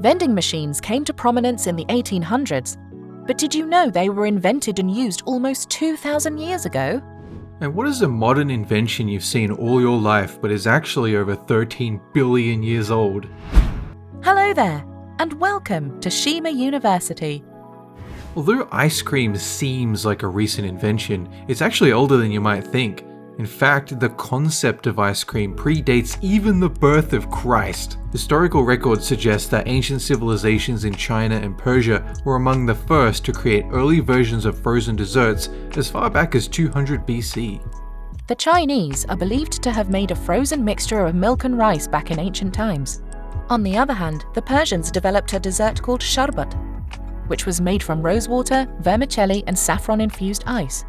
Vending machines came to prominence in the 1800s, but did you know they were invented and used almost 2,000 years ago? And what is a modern invention you've seen all your life but is actually over 13 billion years old? Hello there, and welcome to Shima University. Although ice cream seems like a recent invention, it's actually older than you might think. In fact, the concept of ice cream predates even the birth of Christ. Historical records suggest that ancient civilizations in China and Persia were among the first to create early versions of frozen desserts as far back as 200 BC. The Chinese are believed to have made a frozen mixture of milk and rice back in ancient times. On the other hand, the Persians developed a dessert called sharbat, which was made from rosewater, vermicelli, and saffron-infused ice.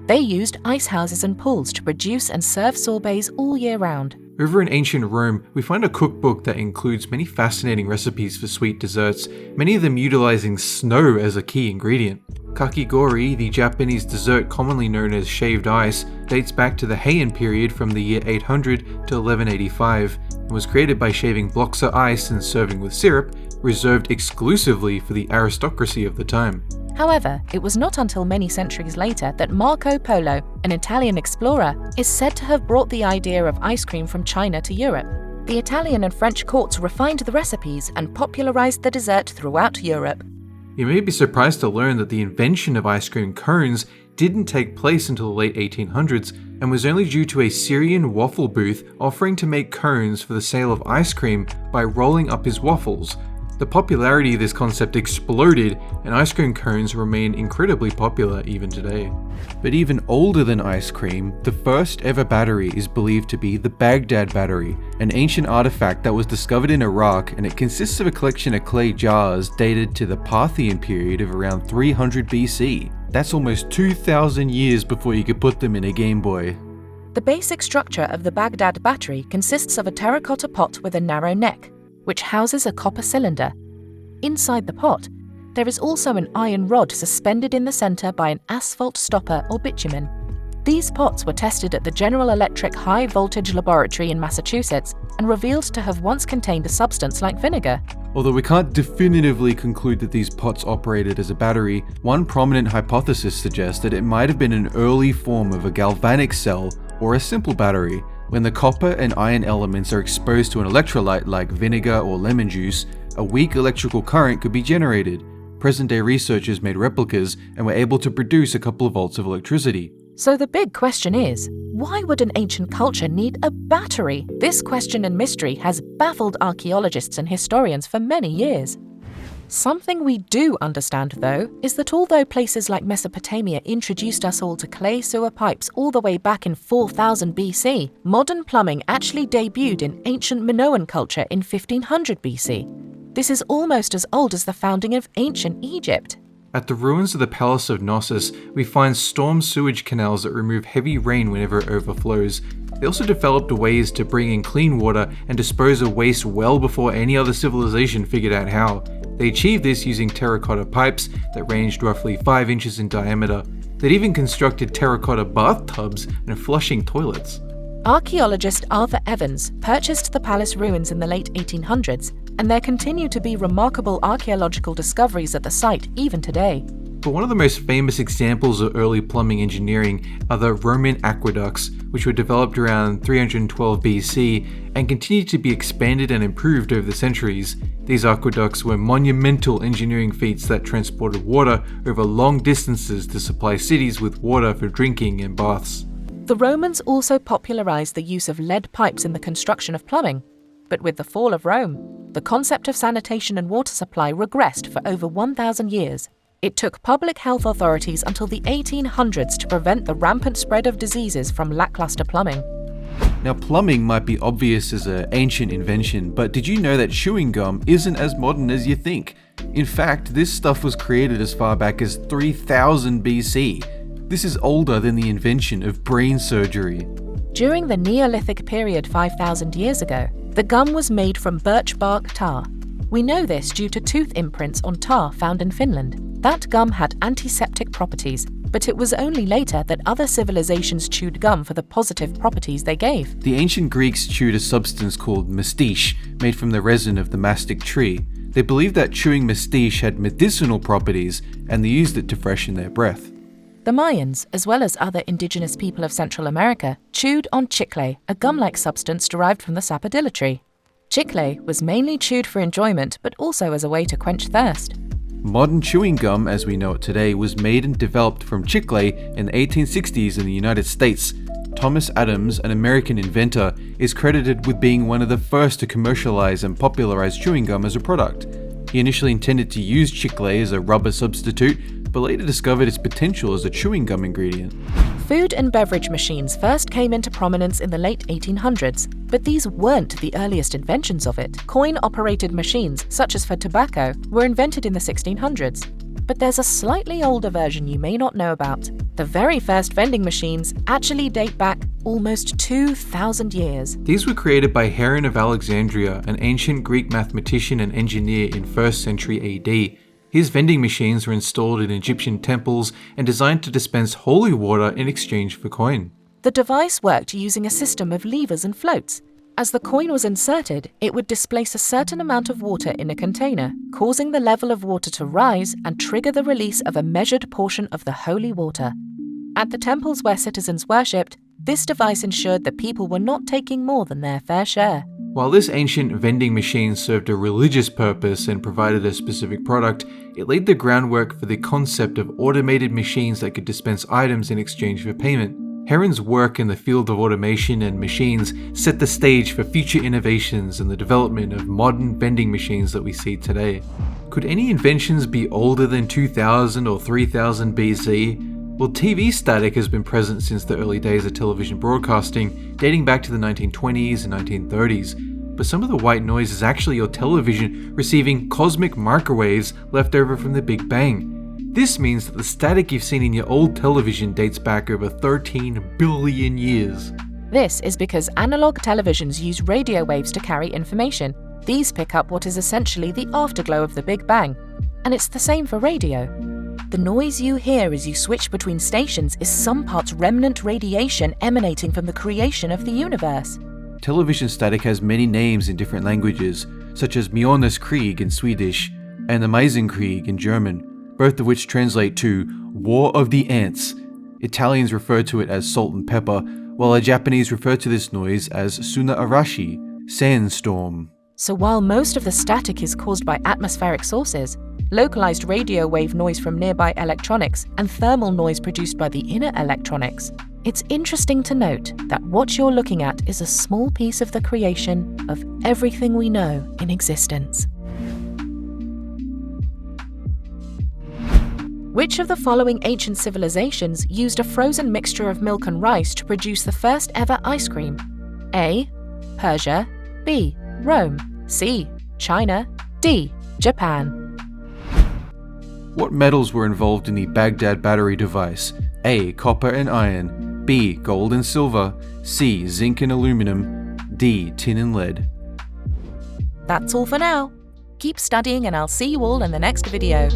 They used ice houses and pools to produce and serve sorbets all year round. Over in ancient Rome, we find a cookbook that includes many fascinating recipes for sweet desserts, many of them utilizing snow as a key ingredient. Kakigori, the Japanese dessert commonly known as shaved ice, dates back to the Heian period from the year 800 to 1185 and was created by shaving blocks of ice and serving with syrup, reserved exclusively for the aristocracy of the time. However, it was not until many centuries later that Marco Polo, an Italian explorer, is said to have brought the idea of ice cream from China to Europe. The Italian and French courts refined the recipes and popularized the dessert throughout Europe. You may be surprised to learn that the invention of ice cream cones didn't take place until the late 1800s and was only due to a Syrian waffle booth offering to make cones for the sale of ice cream by rolling up his waffles. The popularity of this concept exploded, and ice cream cones remain incredibly popular even today. But even older than ice cream, the first ever battery is believed to be the Bahgdad Battery, an ancient artifact that was discovered in Iraq, and it consists of a collection of clay jars dated to the Parthian period of around 300 BC. That's almost 2,000 years before you could put them in a Game Boy. The basic structure of the Bahgdad Battery consists of a terracotta pot with a narrow neck, which houses a copper cylinder. Inside the pot, there is also an iron rod suspended in the center by an asphalt stopper or bitumen. These pots were tested at the General Electric High Voltage Laboratory in Massachusetts and revealed to have once contained a substance like vinegar. Although we can't definitively conclude that these pots operated as a battery, one prominent hypothesis suggests that it might have been an early form of a galvanic cell or a simple battery. When the copper and iron elements are exposed to an electrolyte like vinegar or lemon juice, a weak electrical current could be generated. Present-day researchers made replicas and were able to produce a couple of volts of electricity. So the big question is, why would an ancient culture need a battery? This question and mystery has baffled archaeologists and historians for many years. Something we do understand, though, is that although places like Mesopotamia introduced us all to clay sewer pipes all the way back in 4000 BC, modern plumbing actually debuted in ancient Minoan culture in 1500 BC. This is almost as old as the founding of ancient Egypt. At the ruins of the Palace of Knossos, we find storm sewage canals that remove heavy rain whenever it overflows. They also developed ways to bring in clean water and dispose of waste well before any other civilization figured out how. They achieved this using terracotta pipes that ranged roughly 5 inches in diameter. They'd even constructed terracotta bathtubs and flushing toilets. Archaeologist Arthur Evans purchased the palace ruins in the late 1800s, and there continue to be remarkable archaeological discoveries at the site even today. But one of the most famous examples of early plumbing engineering are the Roman aqueducts, which were developed around 312 BC and continued to be expanded and improved over the centuries. These aqueducts were monumental engineering feats that transported water over long distances to supply cities with water for drinking and baths. The Romans also popularized the use of lead pipes in the construction of plumbing. But with the fall of Rome, the concept of sanitation and water supply regressed for over 1,000 years. It took public health authorities until the 1800s to prevent the rampant spread of diseases from lackluster plumbing. Now, plumbing might be obvious as an ancient invention, but did you know that chewing gum isn't as modern as you think? In fact, this stuff was created as far back as 3000 BC. This is older than the invention of brain surgery. During the Neolithic period 5,000 years ago, the gum was made from birch bark tar. We know this due to tooth imprints on tar found in Finland. That gum had antiseptic properties, but it was only later that other civilizations chewed gum for the positive properties they gave. The ancient Greeks chewed a substance called mastiche, made from the resin of the mastic tree. They believed that chewing mestige had medicinal properties, and they used it to freshen their breath. The Mayans, as well as other indigenous people of Central America, chewed on chicle, a gum-like substance derived from the sapodilla tree. Chicle was mainly chewed for enjoyment, but also as a way to quench thirst. Modern chewing gum, as we know it today, was made and developed from chicle in the 1860s in the United States. Thomas Adams, an American inventor, is credited with being one of the first to commercialize and popularize chewing gum as a product. He initially intended to use chicle as a rubber substitute, but later discovered its potential as a chewing gum ingredient. Food and beverage machines first came into prominence in the late 1800s, but these weren't the earliest inventions of it. Coin-operated machines, such as for tobacco, were invented in the 1600s. But there's a slightly older version you may not know about. The very first vending machines actually date back almost 2,000 years. These were created by Heron of Alexandria, an ancient Greek mathematician and engineer in 1st century AD. His vending machines were installed in Egyptian temples and designed to dispense holy water in exchange for coin. The device worked using a system of levers and floats. As the coin was inserted, it would displace a certain amount of water in a container, causing the level of water to rise and trigger the release of a measured portion of the holy water. At the temples where citizens worshipped, this device ensured that people were not taking more than their fair share. While this ancient vending machine served a religious purpose and provided a specific product, it laid the groundwork for the concept of automated machines that could dispense items in exchange for payment. Heron's work in the field of automation and machines set the stage for future innovations and the development of modern vending machines that we see today. Could any inventions be older than 2000 or 3000 BC? Well, TV static has been present since the early days of television broadcasting, dating back to the 1920s and 1930s. But some of the white noise is actually your television receiving cosmic microwaves left over from the Big Bang. This means that the static you've seen in your old television dates back over 13 billion years. This is because analog televisions use radio waves to carry information. These pick up what is essentially the afterglow of the Big Bang. And it's the same for radio. The noise you hear as you switch between stations is some parts remnant radiation emanating from the creation of the universe. Television static has many names in different languages, such as Ameisenkrieg in Swedish and Ameisenkrieg in German, both of which translate to War of the Ants. Italians refer to it as salt and pepper, while the Japanese refer to this noise as Suna Arashi, sandstorm. So while most of the static is caused by atmospheric sources, localized radio wave noise from nearby electronics and thermal noise produced by the inner electronics, it's interesting to note that what you're looking at is a small piece of the creation of everything we know in existence. Which of the following ancient civilizations used a frozen mixture of milk and rice to produce the first ever ice cream? A. Persia. B. Rome. C. China. D. Japan. What metals were involved in the Bahgdad Battery device? A. Copper and iron. B. Gold and silver. C. Zinc and aluminum. D. Tin and lead. That's all for now. Keep studying and I'll see you all in the next video.